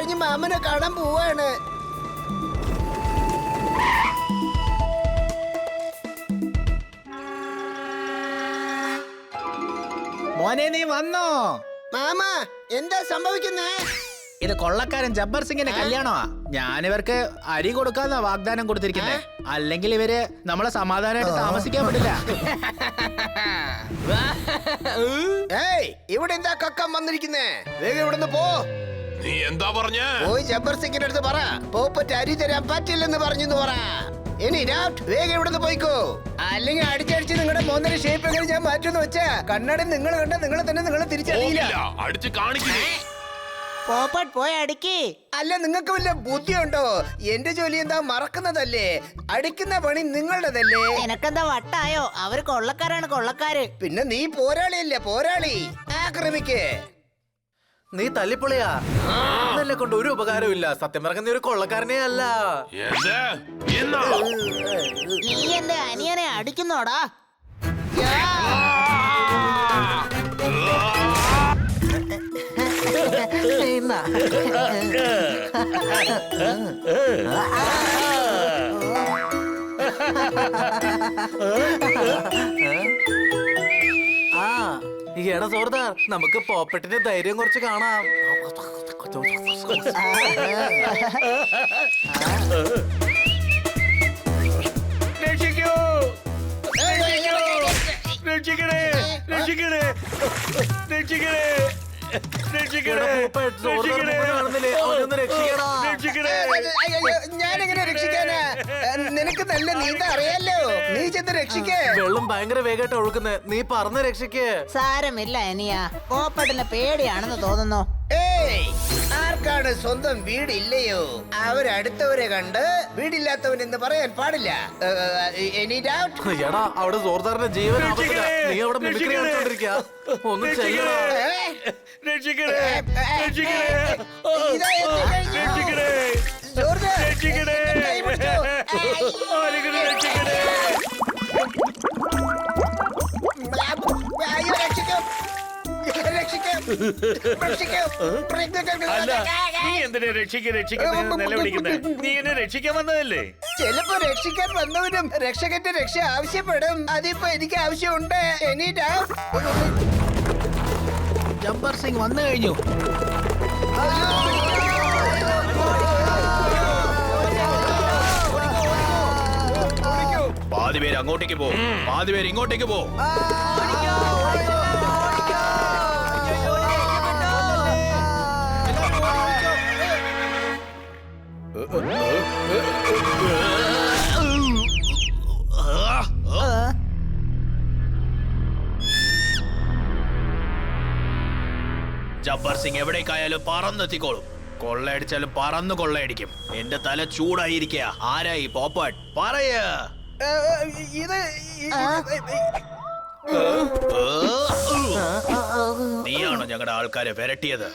കഴിഞ്ഞ് മാമനെ കാണാൻ പോവാണ്. മോനെ നീ വന്നോ? മാമ എന്താ സംഭവിക്കുന്നേ? ഇത് കൊള്ളക്കാരൻ ജബ്ബർ സിംഗിന്റെ കല്യാണമാ. ഞാനിവർക്ക് അരി കൊടുക്കാന്നാ വാഗ്ദാനം കൊടുത്തിരിക്കുന്നത്. അല്ലെങ്കിൽ ഇവര് നമ്മളെ സമാധാനമായിട്ട് താമസിക്കാൻ പറ്റില്ല. ഇവിടെ എന്താ കക്കം വന്നിരിക്കുന്നേ? വേഗം ഇവിടുന്ന് പോ. നീ എന്താ പറഞ്ഞേ? പോയി ജബ്ബർ സിംഗിന്റെ അടുത്ത് പറ, പോപ്പറ്റ് അരി തരാൻ പറ്റില്ലെന്ന് പറഞ്ഞു പറ. ഇനി വേഗം ഇവിടുന്ന് പോയിക്കോ, അല്ലെങ്കിൽ അടിച്ചടിച്ച് നിങ്ങളുടെ മോന്നര ഷേപ്പ് എങ്ങനെ ഞാൻ മാറ്റുമെന്ന് വെച്ചാ കണ്ണാടി നിങ്ങൾ കണ്ട നിങ്ങളെ തന്നെ നിങ്ങൾ തിരിച്ചറിയില്ല. അടിച്ച് കാണിക്കേ. പോപ്പട്ട് പോയി അടിക്ക്. അല്ല, നിങ്ങൾക്ക് വല്ല ബുദ്ധിയുണ്ടോ? എന്റെ ജോലി എന്താ മറക്കുന്നതല്ലേ? അടിക്കുന്ന പണി നിങ്ങളുടേതല്ലേ? എനക്കെന്താ വട്ടായോ? അവര് കൊള്ളക്കാരാണ്, കൊള്ളക്കാര്. പിന്നെ നീ പോരാളിയല്ലേ, പോരാളി. ആക്രമിക്കേ. നീ തല്ലിപ്പൊളിയാ. എന്നെ കൊണ്ട് ഒരു ഉപകാരവും ഇല്ല. സത്യം പറഞ്ഞ നീ ഒരു കൊള്ളക്കാരനേ അല്ല. നീ എന്റെ അനിയനെ അടിക്കുന്നോടാ? ആ എടാ സോർദാർ, നമുക്ക് പോപ്പറ്റിന്റെ ധൈര്യം കുറച്ച് കാണാം. ഞാനെങ്ങനെ രക്ഷിക്കാനാ? നിനക്ക് നല്ല നീന്താ അറിയാലോ, നീ ചെന്ന് രക്ഷിക്കേ. വെള്ളം ഭയങ്കര വേഗമായിട്ട് ഒഴുക്കുന്നേ, നീ പറന്ന് രക്ഷിക്കേ. സാരമില്ല അനിയ, പോപ്പട്ടിന് പേടിയാണെന്ന് തോന്നുന്നു. ആർക്കാണ് സ്വന്തം വീടില്ലയോ? അവരടുത്തവരെ കണ്ട് വീടില്ലാത്തവൻ എന്ന് പറയാൻ പാടില്ല. എടാ, അവിടെ സോർദാറിന്റെ ജീവൻ ആപത്തിലാ. നീ അവിടെ മിമിക്രി കാണിച്ചോണ്ടിരിക്കാ. ഒന്ന് ചെയ്യണോ? രക്ഷിക്കാൻ വന്നതല്ലേ? ചിലപ്പോ രക്ഷിക്കാൻ വന്നവരും രക്ഷകന്റെ രക്ഷ ആവശ്യപ്പെടും. അതിപ്പോ എനിക്ക് ആവശ്യമുണ്ട്. ജബ്ബർ സിംഗ് വന്നു കഴിഞ്ഞു. പാതി പേര് അങ്ങോട്ടേക്ക് പോ, പാതി പേര് ഇങ്ങോട്ടേക്ക് പോ. ജബ്ബർ സിംഗ് എവിടേക്കായാലും പറന്നെത്തിക്കോളും. കൊള്ളയടിച്ചാലും പറന്ന് കൊള്ളയടിക്കും. എന്റെ തല ചൂടായിരിക്കുക. ആരായി പോപ്പട്ട്? പറയ. നീയാണോ ഞങ്ങളുടെ ആൾക്കാരെ വിരട്ടിയത്?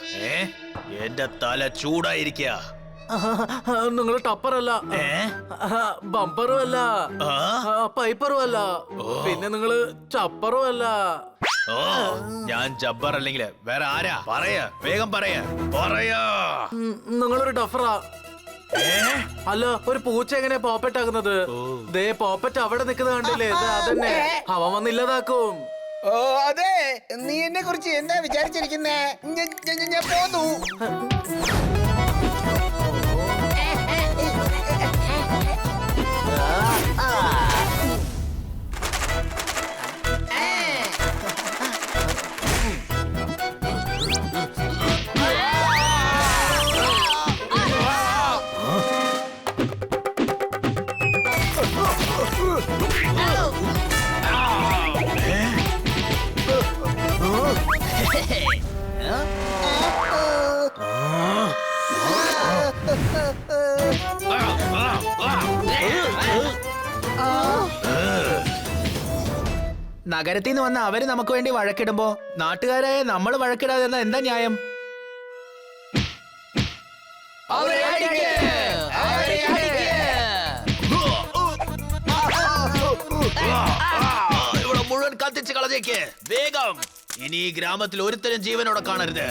എന്റെ തല ചൂടായിരിക്കുക. നിങ്ങൾ ടപ്പറല്ല, ബമ്പറും അല്ല, പൈപ്പറും അല്ല, പിന്നെ നിങ്ങള് ചപ്പറും അല്ല. ഞാൻ ജബ്ബർ അല്ലെങ്കിൽ വേറെ ആരാ? പറയാ, വേഗം പറയാ. നിങ്ങളൊരു ടഫറാ. അല്ല, ഒരു പൂച്ച എങ്ങനെയാ പോപ്പറ്റാകുന്നത്? ദേ പോപ്പറ്റ് അവിടെ നിൽക്കുന്നത് കണ്ടില്ലേ? അതന്നെ അവൻ വന്നില്ലതാക്കും. ഓ അതെ, നീ എന്നെ കുറിച്ച് എന്താ വിചാരിച്ചിരിക്കുന്നേ? ഞാൻ പോന്നു. നഗരത്തിൽ നിന്ന് വന്ന അവര് നമുക്ക് വേണ്ടി വഴക്കിടുമ്പോ നാട്ടുകാരായ നമ്മൾ വഴക്കിടാതെ എന്താ ന്യായം? ഇവിടെ മുഴുവൻ കത്തിച്ച് കളഞ്ഞേക്ക് വേഗം. ഇനി ഈ ഗ്രാമത്തിൽ ഒരുത്തരും ജീവനോടെ കാണരുത്.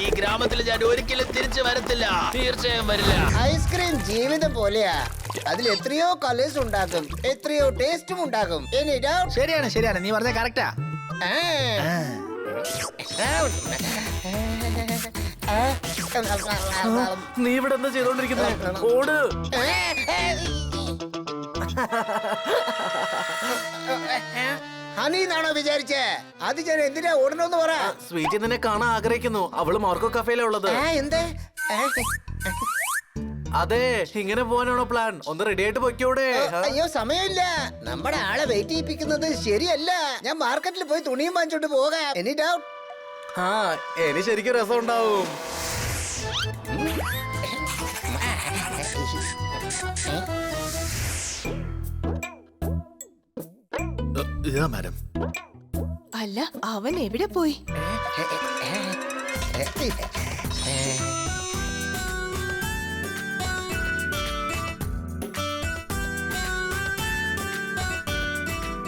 ഈ ഗ്രാമത്തിൽ ഞാൻ ഒരിക്കലും തിരിച്ചു വരത്തില്ല. തീർച്ചയായും വരില്ല. ഐസ്ക്രീം ജീവിതം പോലെയാ. അതിൽ എത്രയോ കളേഴ്സ് ഉണ്ടാകും, എത്രയോ ടേസ്റ്റും ഉണ്ടാകും. Any doubt? ശരിയാണ് ശരിയാണ്, നീ പറഞ്ഞ കറക്റ്റാ. ആ. നീ ഇവിടെ എന്താ ചെയ്തോണ്ടിരിക്കുന്നത്? ഓട്. ഹണി എന്നാണോ വിചാരിച്ചേ? അത് ഞാൻ എന്തിനാ ഓടണമെന്ന് പറ. സ്വീറ്റി നിന്നെ കാണാൻ ആഗ്രഹിക്കുന്നു. അവള് മാർക്കോ കഫേയിലാ ഉള്ളത്. എന്തേ? അതെ, ഇങ്ങനെ പോകാനാണോ പ്ലാൻ? ഒന്ന് റെഡി ആയിട്ട് പൊയ്ക്കോടെ. അയ്യോ സമയമില്ല. നമ്മുടെ ആളെ വെയിറ്റ് ചെയ്യിപ്പിക്കുന്നത് ശരിയല്ല. ഞാൻ മാർക്കറ്റിൽ പോയി തുണിയും വാങ്ങിച്ചോണ്ട് പോകാം. Any doubt? ആ, ഇനി ശരിക്കും രസം ഉണ്ടാവും. ഇതാ മാഡം. അല്ല, അവൻ എവിടെ പോയി?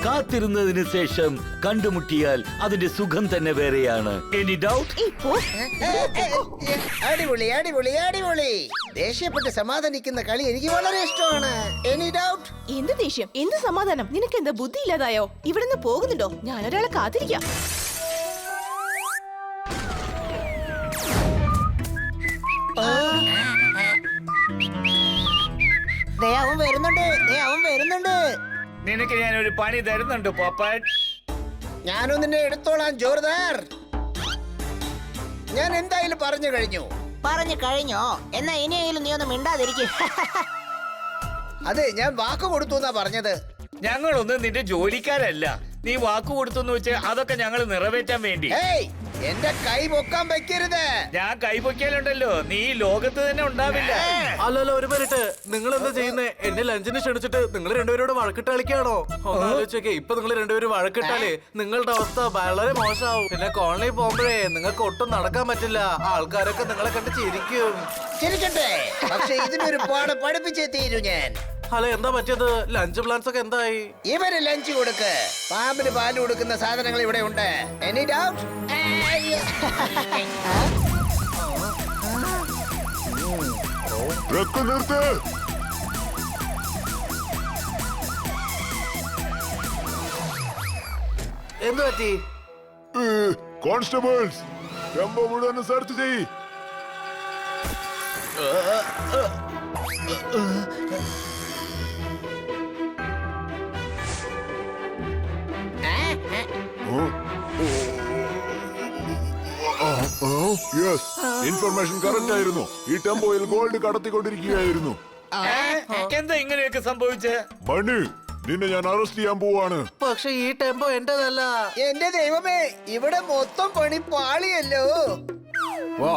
കാത്തിരുന്നതിന് ശേഷം കണ്ടുമുട്ടിയാൽ അതിന്റെ സുഖം തന്നെ വേറെയാണ്. Any doubt? ഇപ്പോ അടിപൊളി അടിപൊളി അടിപൊളി. ദേഷ്യപ്പെട്ട് സമാധാനിക്കുന്ന കളി എനിക്ക് വളരെ ഇഷ്ടമാണ്. Any doubt? എന്ത് ദേഷ്യം, എന്ത് സമാധാനം? നിനക്ക് എന്താ ബുദ്ധി ഇല്ലാതായോ? ഇവിടുന്ന് പോകുന്നുണ്ടോ? ഞാനൊരാളെ കാത്തിരിക്കാം. ദേ അവൻ വരുന്നുണ്ട്, ദേ അവൻ വരുന്നുണ്ട്. നിനക്ക് ഞാൻ ഒരു പണി തരുന്നുണ്ട് പോപ്പറ്റ്. ഞാനും നിന്നെ എടുത്തോളാം ജോർദാർ. ഞാൻ എന്തായാലും പറഞ്ഞു കഴിഞ്ഞു. പറഞ്ഞു കഴിഞ്ഞോ? എന്നാ ഇനിയെങ്കിലും നീ ഒന്ന് മിണ്ടാതിരിക്കും. അതെ, ഞാൻ വാക്ക് കൊടുത്തു എന്നാ പറഞ്ഞത്. ഞങ്ങളൊന്നും നിന്റെ ജോലിക്കാരല്ല. നീ വാക്കു കൊടുത്തു വെച്ച് അതൊക്കെ ഞങ്ങൾ നിറവേറ്റാൻ വേണ്ടി. ഏയ്, എന്റെ കൈ പൊക്കാൻ വെക്കരുത്. ഞാൻ കൈപൊക്കിയാലുണ്ടല്ലോ നീ ഈ ലോകത്ത് തന്നെ ഉണ്ടാവില്ല. അല്ലല്ലോ, ഒരു മിനിറ്റ്. നിങ്ങൾ എന്താ ചെയ്യുന്നേ? എന്നെ ലഞ്ചിന് ക്ഷണിച്ചിട്ട് നിങ്ങൾ രണ്ടുപേരോട് വഴക്കിട്ട് കളിക്കാണോ? ഒന്നാലോചിച്ചേ, ഇപ്പൊ നിങ്ങൾ രണ്ടുപേരും വഴക്കിട്ടാലേ നിങ്ങളുടെ അവസ്ഥ വളരെ മോശമാവും. പിന്നെ കോളനി പോകുമ്പോഴേ നിങ്ങൾക്ക് ഒട്ടും നടക്കാൻ പറ്റില്ല. ആൾക്കാരൊക്കെ നിങ്ങളെ കണ്ട് ചിരിക്കും. ചിരിക്കട്ടെ, പക്ഷെ ഇതിനൊരു പാട് പഠിപ്പിച്ചേ തീരൂ ഞാൻ. അല്ല, എന്താ പറ്റിയത്? ലഞ്ച് പ്ലാൻസ് ഒക്കെ എന്തായി? ഇവന് ലഞ്ച് കൊടുക്ക്. പാമ്പിന് പാല് കൊടുക്കുന്ന സാധനങ്ങൾ ഇവിടെ ഉണ്ട്. Any doubt? എന്ത് പറ്റി? കോൺസ്റ്റബിൾസ്, ടെമ്പോ മുഴുവൻ സെർച്ച് ചെയ്യ്. ഇൻഫർമേഷൻ കറക്റ്റ് ആയിരുന്നു. ഈ ടെമ്പോയിൽ ഗോൾഡ് കടത്തിക്കൊണ്ടിരിക്കുകയായിരുന്നു. എന്താ ഇങ്ങനെയൊക്കെ സംഭവിച്ചേ? മണി, നിന്നെ ഞാൻ അറസ്റ്റ് ചെയ്യാൻ പോവാണ്. പക്ഷെ ഈ ടെമ്പോ എന്റേതല്ല. എന്റെ ദൈവമേ, ഇവിടെ മൊത്തം പണി പാളിയല്ലോ. വാ.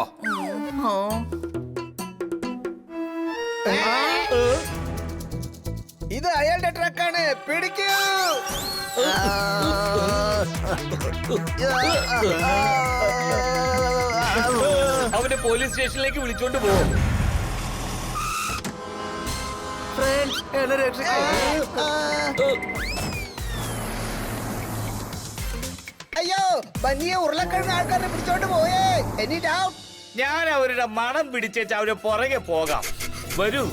ഇത് അയാളുടെ ട്രക്കാണ്. പിടിക്കൂ. അവനെ പോലീസ് സ്റ്റേഷനിലേക്ക് വിളിച്ചോണ്ട് പോകും. ഫ്രണ്ട്സ്, എന്നെ രക്ഷിക്കൂ. അയ്യോ, ബന്നിയെ ഉരുളക്കിഴങ്ങ് ആൾക്കാരെ പിടിച്ചോണ്ട് പോയേ. Any doubt? ഞാൻ അവരുടെ മണം പിടിച്ചേച്ച് അവരെ പുറകെ പോകാം. വരൂ.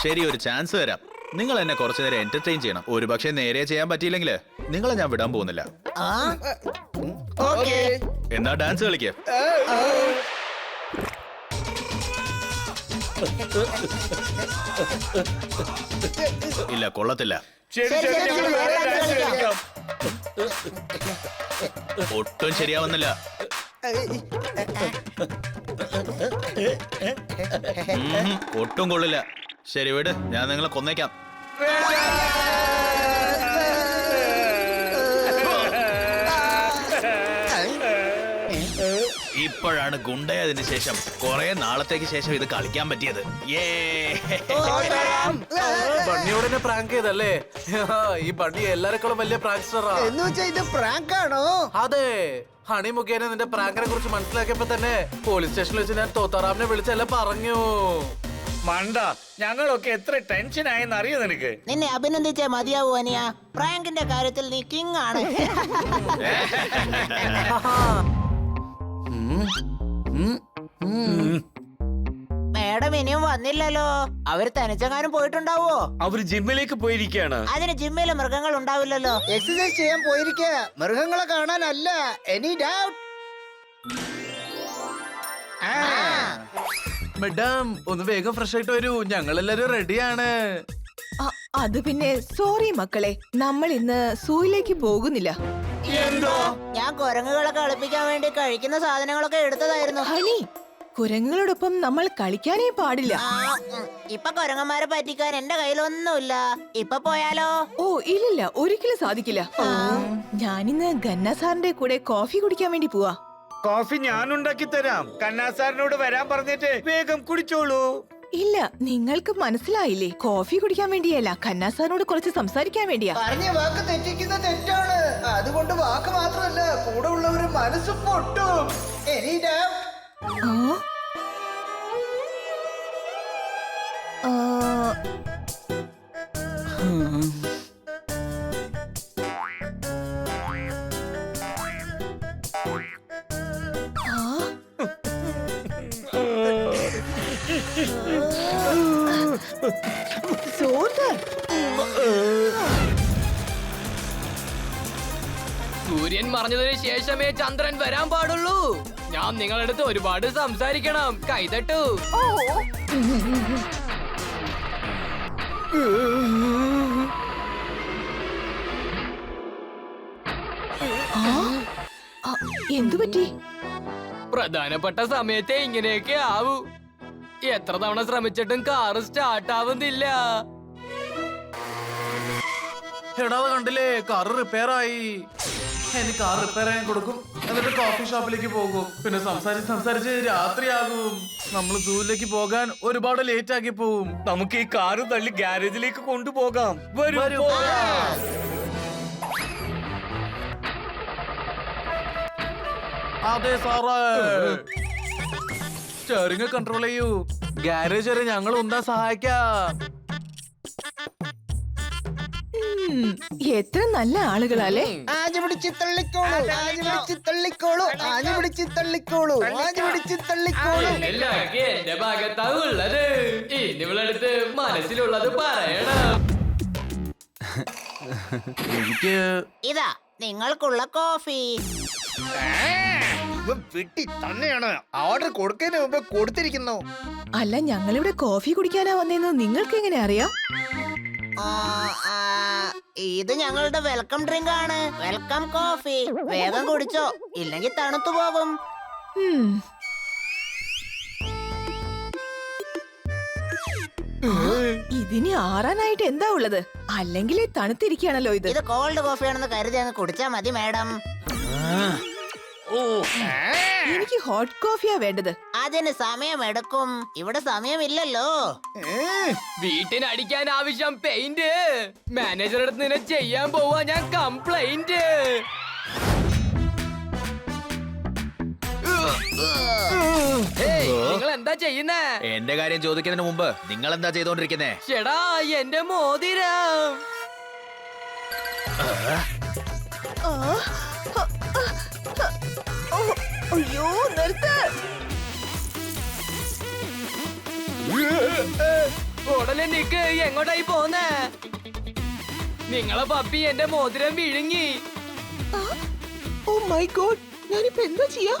ശരി, ഒരു ചാൻസ് തരാം. നിങ്ങൾ എന്നെ കുറച്ചു നേരം എന്റർടൈൻ ചെയ്യണം. ഒരു പക്ഷേ നേരെ ചെയ്യാൻ പറ്റിയില്ലെങ്കിൽ നിങ്ങളെ ഞാൻ വിടാൻ പോകുന്നില്ല. ഓക്കേ. എന്നാ ഡാൻസ് കളിക്കേ. ഇല്ല, കൊള്ളത്തില്ല. ശരി, ശരി, ശരി, ശരി, ഞങ്ങൾ ശരി, വേറെ വേറെ ഡാൻസ് കളിക്കാം. കളിക്കാം. ഒട്ടും ശരിയാവുന്നില്ല. ഒട്ടും കൊള്ളില്ല. ശരി, വിട്, ഞാൻ നിങ്ങളെ കൊന്നേക്കാം. ഇപ്പോഴാണ് ഗുണ്ടയതിനു ശേഷം കുറെ നാളത്തേക്ക് ശേഷം ഇത് കളിക്കാൻ പറ്റിയത്. ബണ്ണിയോട് തന്നെ പ്രാങ്ക് ചെയ്തല്ലേ? ഈ ബണ്ണി എല്ലാരെക്കാളും വലിയ പ്രാങ്സ്റ്ററാ. എന്ന് വെച്ചാ ഇത് പ്രാങ്ക് ആണോ? അതെ, ഹണി മുഖേന നിന്റെ പ്രാങ്കിനെ കുറിച്ച് മനസ്സിലാക്കിയപ്പോ തന്നെ പോലീസ് സ്റ്റേഷനിൽ വെച്ച് ഞാൻ തോത്താറാമിനെ വിളിച്ചെല്ലാം പറഞ്ഞു. മണ്ട, ഞങ്ങളൊക്കെ എത്ര ടെൻഷൻ ആയെന്ന് അറിയോ നിനക്ക്? നിന്നെ അഭിനന്ദിച്ചേ മതിയാവൂ അനിയ. പ്രാങ്കിന്റെ കാര്യത്തിൽ നീ കിങ് ആണ്. മേഡം ഇനിയും വന്നില്ലല്ലോ. അവര് തനിച്ചെങ്ങാനും പോയിട്ടുണ്ടാവോ? അവര് ജിമ്മിലേക്ക് പോയിരിക്കുകയാണ്. അതിന് ജിമ്മില് മൃഗങ്ങൾ ഉണ്ടാവില്ലല്ലോ. എക്സസൈസ് ചെയ്യാൻ പോയിരിക്ക, മൃഗങ്ങളെ കാണാനല്ല. Any doubt? മേഡം ഒന്ന് വേഗം ഫ്രഷ് ആയിട്ട് വരൂ, ഞങ്ങളെല്ലാരും റെഡിയാണ്. അത് പിന്നെ സോറി മക്കളെ, നമ്മൾ ഇന്ന് സൂയിലേക്ക് പോകുന്നില്ല. ഞാൻ കുരങ്ങുകളെ കളിപ്പിക്കാൻ വേണ്ടി കഴിക്കുന്ന സാധനങ്ങളൊക്കെ എടുത്തതായിരുന്നു. ഹണി, കുരങ്ങുകളോടൊപ്പം നമ്മൾ കളിക്കാനേ പാടില്ല. ഇപ്പൊ കുരങ്ങന്മാരെ പറ്റിക്കാൻ എന്റെ കയ്യിലൊന്നുമില്ല. ഇപ്പൊ പോയാലോ? ഓ ഇല്ലില്ല, ഒരിക്കലും സാധിക്കില്ല. ഞാനിന്ന് ഗന്ന സാറിന്റെ കൂടെ കോഫി കുടിക്കാൻ വേണ്ടി പോവാ. കോഫി ഞാൻ ഉണ്ടാക്കി തരാം. കന്നാസാറിനോട് വരാൻ പറഞ്ഞിട്ട് വേഗം കുടിച്ചോളൂ. ഇല്ല, നിങ്ങൾക്ക് മനസ്സിലായില്ലേ? കോഫി കുടിക്കാൻ വേണ്ടിയല്ല, ഖന്ന സാറിനോട് കുറച്ച് സംസാരിക്കാൻ വേണ്ടിയാ. പറഞ്ഞ വാക്ക് തെറ്റിക്കുന്ന തെറ്റാണ്. അതുകൊണ്ട് വാക്ക് മാത്രമല്ല, കൂടെ ഉള്ളവര് മനസ്സ് പൊട്ടും. Any doubt? സൂര്യൻ മറഞ്ഞതിന് ശേഷമേ ചന്ദ്രൻ വരാൻ പാടുള്ളൂ. ഞാൻ നിങ്ങളുടെ അടുത്ത് ഒരുപാട് സംസാരിക്കണം. കൈതട്ടു. എന്തു പറ്റി? പ്രധാനപ്പെട്ട സമയത്തെ ഇങ്ങനെയൊക്കെ ആവൂ. എത്ര തവണ ശ്രമിച്ചിട്ടും കാറ് സ്റ്റാർട്ട് ആവുന്നില്ല. എടാ കണ്ടില്ലേ, കാറ് റിപ്പയർ ആയി. എനിക്ക് കാർ റിപ്പയർ ചെയ്യാൻ കൊടുക്കും, എന്നിട്ട് കോഫി ഷോപ്പിലേക്ക് പോകും. പിന്നെ സംസാരിച്ച് രാത്രിയാകും. നമ്മൾ സൂയിലേക്ക് പോകാൻ ഒരുപാട് ലേറ്റ് ആക്കി പോവും. നമുക്ക് ഈ കാറ് തള്ളി ഗ്യാരേജിലേക്ക് കൊണ്ടുപോകാം. വരൂ. അതെ സാറേ, സ്റ്റിയറിംഗ് കൺട്രോൾ ചെയ്യൂ. ഗാരേജ് വരെ ഞങ്ങൾ ഉന്താൻ സഹായിക്കാം. എത്ര നല്ല ആളുകളല്ലേ. ആഞ്ഞു പിടിച്ച് തള്ളിക്കോളൂ, ആഞ്ഞു പിടിച്ച് തള്ളിക്കോളൂ, ആഞ്ഞു പിടിച്ച് തള്ളിക്കോളൂ, ആഞ്ഞു പിടിച്ച് തള്ളിക്കോളൂ. എല്ലാവർക്കും എന്റെ ഭാഗത്താ ഉള്ളത്. ഇനി ഇവളടുത്ത് മനസ്സിലുള്ളത് പറയണം. എനിക്ക് ഇതാ നിങ്ങൾക്കുള്ള കോഫി. വെട്ടി തന്നെയാണ് ഓർഡർ കൊടുക്കുന്നതിന് മുമ്പ് കൊടുത്തിരിക്കുന്നു. അല്ല, ഞങ്ങളിവിടെ കോഫി കുടിക്കാനാ വന്നേന്ന് നിങ്ങൾക്ക് എങ്ങനെ അറിയാം? ഇത് ഞങ്ങളുടെ വെൽക്കം ഡ്രിങ്ക് ആണ്. Welcome coffee. വേഗം കുടിച്ചോ, ഇല്ലെങ്കിൽ തണുത്തു പോകും. ഇതിനി ആറാനായിട്ട് എന്താ ഉള്ളത്? അല്ലെങ്കിൽ തണുത്തിരിക്കുകയാണല്ലോ ഇത്. ഇത് കോൾഡ് കോഫിയാണെന്ന് കരുതി അങ്ങ് കുടിച്ചാ മതി മാഡം. എനിക്ക് ഹോട്ട് കോഫിയാ വേണ്ടത്. അതിന് സമയമെടുക്കും. ഇവിടെ സമയമില്ലല്ലോ. വീട്ടിനടിക്കാൻ ആവശ്യം പെയിന്റ്. മാനേജറുടെ അടുത്ത് നിന്നെ ചെയ്യാൻ പോവാ ഞാൻ കംപ്ലൈന്റ്. നിങ്ങൾ എന്താ ചെയ്യുന്നേ? എന്റെ കാര്യം ചോദിക്കുന്നതിന് മുമ്പ് നിങ്ങൾ എന്താ ചെയ്തോണ്ടിരിക്കുന്നേ? ചേടാ, എന്റെ മോതിരം. അയ്യോ, നിർത്ത്. ഉടനെ നിക്ക്. എങ്ങോട്ടായി പോന്നേ? നിങ്ങളെ പപ്പി എന്റെ മോതിരം വിഴുങ്ങി. ഓ മൈ ഗോഡ്, ഞാനിപ്പോ എന്താ ചെയ്യാ?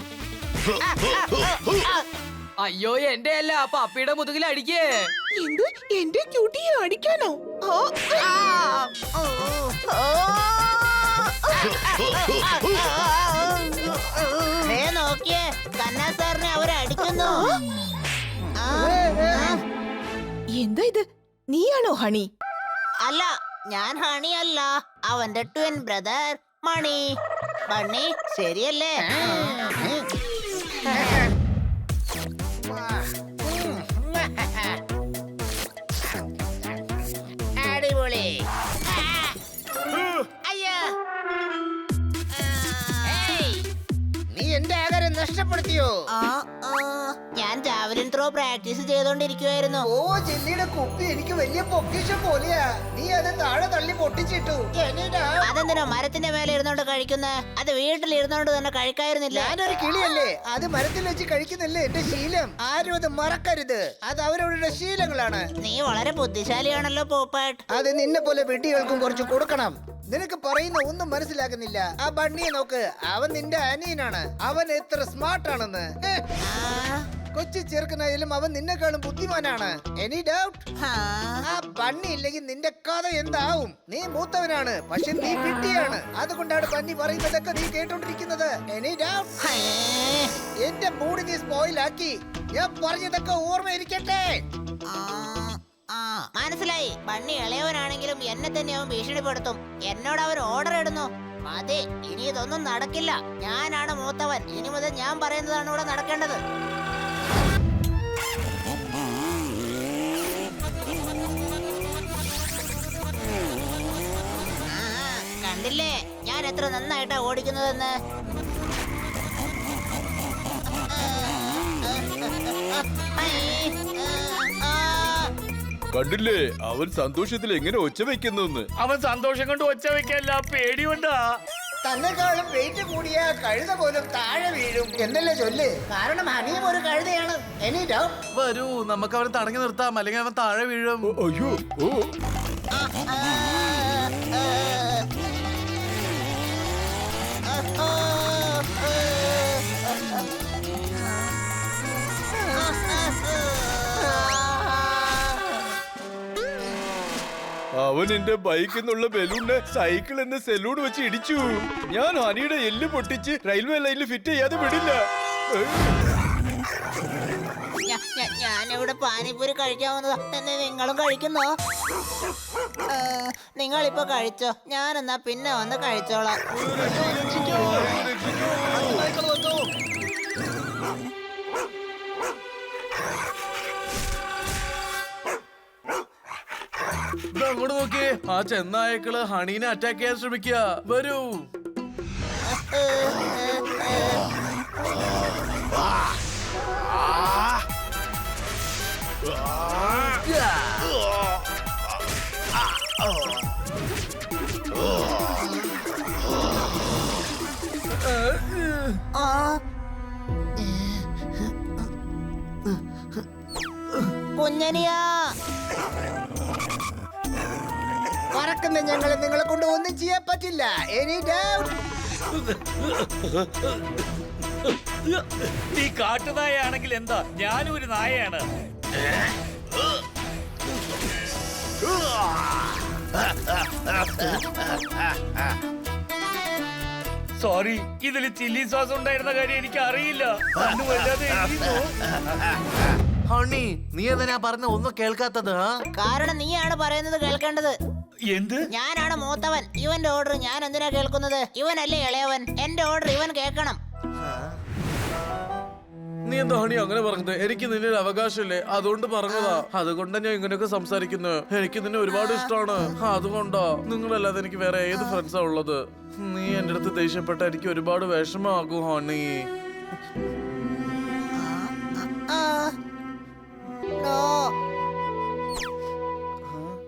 അയ്യോ, എന്റെ അല്ല, പപ്പിയുടെ മുതുകിൽ അടിക്കേ. എന്ത്? എന്റെ ക്യൂട്ടിയെ അടിക്കാനോ? നോക്കിയേ, കന്നാ സാറിനെ അവരടിക്കുന്നു. എന്താ ഇത്? നീയാണോ ഹണി? അല്ല, ഞാൻ ഹണി അല്ല, അവന്റെ ട്വിൻ ബ്രദർ മണി. ബണ്ണി ശരിയല്ലേ? നടത്തിയോ? ഞാൻ ജാവലിൻ ത്രോ പ്രാക്ടീസ് ചെയ്തോണ്ടിരിക്കുവായിരുന്നു. ഓ, ജെല്ലിയുടെ കുപ്പി എനിക്ക് വലിയ പൊക്കിഷം പോലെയാ. നീ അത് താഴെ തള്ളി പൊട്ടിച്ചിട്ടു. അതെന്തിനോ മരത്തിന്റെ മേലെ ഇരുന്നോണ്ട് കഴിക്കുന്നത്? അത് വീട്ടിൽ ഇരുന്നോണ്ട് തന്നെ കഴിക്കായിരുന്നില്ല. ഞാനൊരു കിളിയല്ലേ, അത് മരത്തിൽ വെച്ച് കഴിക്കുന്നല്ലേ എന്റെ ശീലം. ആരും അത് മറക്കരുത്, അത് അവരവരുടെ ശീലങ്ങളാണ്. നീ വളരെ ബുദ്ധിശാലിയാണല്ലോ പോപ്പേട്ട്. അത് നിന്നെ പോലെ വെട്ടികൾക്കും കുറച്ച് കൊടുക്കണം. നിനക്ക് പറയുന്ന ഒന്നും മനസ്സിലാക്കുന്നില്ല. ആ ബണ്ണിയെ നോക്ക്, അവൻ നിന്റെ അനിയനാണ്. അവൻ എത്ര സ്മാർട്ട് ആണെന്ന്. കൊച്ചു ചെറുക്കനായാലും അവൻ നിന്നെക്കാളും ബുദ്ധിമാനാണ്. Any doubt? ആ ബണ്ണി ഇല്ലെങ്കിൽ നിന്റെ കഥ എന്താവും? നീ മൂത്തവനാണ്, പക്ഷെ നീ വിട്ടിയാണ്. അതുകൊണ്ടാണ് ബണ്ണി പറയുന്നതൊക്കെ നീ കേട്ടോണ്ടിരിക്കുന്നത്. Any doubt? എന്റെ മൂഡ് നീ സ്പോയിലാക്കി. ഞാൻ പറഞ്ഞതൊക്കെ ഓർമ്മയിരിക്കട്ടെ. മനസ്സിലായി. ബണ്ണി ഇളയവനാണെങ്കിലും എന്നെ തന്നെ അവൻ ഭീഷണിപ്പെടുത്തും. എന്നോട് അവൻ ഓർഡർ ഇടുന്നു. അതെ, ഇനി ഇതൊന്നും നടക്കില്ല. ഞാനാണ് മൂത്തവൻ. ഇനി മുതൽ ഞാൻ പറയുന്നതാണ് ഇവിടെ നടക്കേണ്ടത്. കണ്ടില്ലേ ഞാൻ എത്ര നന്നായിട്ടാ ഓടിക്കുന്നതെന്ന്. കണ്ടില്ലേ അവൻ സന്തോഷത്തിൽ എങ്ങനെ ഒച്ച വെക്കുന്നു? അവൻ സന്തോഷം കൊണ്ട് ഒച്ച വെക്കല്ല, പേടിയുണ്ടാ. തന്നെക്കാളും വെയിറ്റ് കൂടിയ കഴുത പോലും താഴെ വീഴും എന്നല്ലേ ചൊല്ല്. കാരണം ഹണിയും ഒരു കഴുതയാണ്. Any doubt? വരൂ, നമുക്ക് അവനെ തടഞ്ഞു നിർത്താം, അല്ലെങ്കിൽ അവൻ താഴെ വീഴും. അയ്യോ, ഓ അവൻ എന്റെ ബൈക്കിൽ നിന്നുള്ള ബലൂണ് സൈക്കിൾ എന്ന സെലൂൺ വെച്ച് ഇടിച്ചു. ഞാൻ ഹനിയുടെ എല്ല് പൊട്ടിച്ച് റെയിൽവേ ലൈനിൽ ഫിറ്റ് ചെയ്യാതെ വിടില്ല. ഞാനിവിടെ പാനിപ്പൂരി കഴിക്കാൻ വന്നതാ. എന്നെ നിങ്ങളും കഴിക്കുന്നോ? നിങ്ങളിപ്പോ കഴിച്ചോ, ഞാനെന്നാ പിന്നെ വന്ന് കഴിച്ചോളാം. അങ്ങോട്ട് നോക്കിയേ, ആ ചെന്നായക്കള് ഹണീനെ അറ്റാക്ക് ചെയ്യാൻ ശ്രമിക്കുക. വരൂ. കുഞ്ഞനിയാ, പറക്കുന്ന ഞങ്ങളെ നിങ്ങളെ കൊണ്ട് ഒന്നും ചെയ്യാൻ പറ്റില്ല. Any doubt? നീ കാട്ടുനായാണെങ്കിൽ എന്താ, ഞാനും ഒരു നായയാണ്. സോറി, ഇതിൽ ചില്ലി സോസ് ഉണ്ടായിരുന്ന കാര്യം എനിക്ക് അറിയില്ല. അന്ന് വല്ലാതെ എരിയുന്നു. ഹണി, നീ എന്താ പറഞ്ഞ ഒന്നും കേൾക്കാത്തത്? കാരണം നീയാണ് പറയുന്നത് കേൾക്കേണ്ടത്. എന്ത്? ഞാനാണ് മൂത്തവൻ. ഇവന്റെ ഓർഡർ ഞാൻ എന്തിനാ കേൾക്കുന്നത്? ഇവനല്ലേ ഇളയവൻ. എന്റെ ഓർഡർ ഇവൻ കേൾക്കണം. നീ എന്താ ഹണി അങ്ങനെ പറഞ്ഞത്? എനിക്ക് നിന്നെ ഒരു അവകാശമില്ലേ, അതുകൊണ്ട് പറഞ്ഞതാ. അതുകൊണ്ടാ ഞാൻ ഇങ്ങനെയൊക്കെ സംസാരിക്കുന്നത്. എനിക്ക് നിന്നെ ഒരുപാട് ഇഷ്ടമാണ്, അതുകൊണ്ടാ. നിങ്ങളല്ലാതെ എനിക്ക് വേറെ ഏത് ഫ്രണ്ട്സാ ഉള്ളത്? നീ എന്റെ അടുത്ത് ദേഷ്യപ്പെട്ട എനിക്ക് ഒരുപാട് വിഷമാകും ഹണി.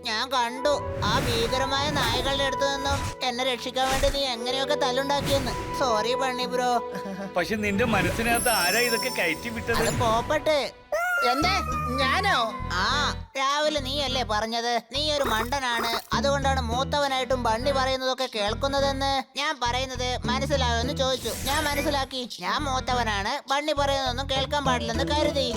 ഞാൻ കണ്ടു ആ ഭീകരമായ നായകളുടെ അടുത്ത് നിന്നും എന്നെ രക്ഷിക്കാൻ വേണ്ടി നീ എങ്ങനെയൊക്കെ തല്ലുണ്ടാക്കിയെന്ന്. Sorry bunny bro. പക്ഷെ നിന്റെ മനസ്സിനകത്ത് ആരാ ഇതൊക്കെ കയറ്റി വിട്ടത്? അത് പോപ്പട്ടെ. എന്തേ? ഞാനോ? ആ, രാവിലെ നീ അല്ലേ പറഞ്ഞത് നീ ഒരു മണ്ടനാണ്, അതുകൊണ്ടാണ് മൂത്തവനായിട്ടും ബണ്ണി പറയുന്നതൊക്കെ കേൾക്കുന്നതെന്ന്. ഞാൻ പറയുന്നത് മനസ്സിലായോ എന്ന് ചോദിച്ചു. ഞാൻ മനസ്സിലാക്കി. ഞാൻ മൂത്തവനാണ്, ബണ്ണി പറയുന്നതൊന്നും കേൾക്കാൻ പാടില്ലെന്ന് കരുതി.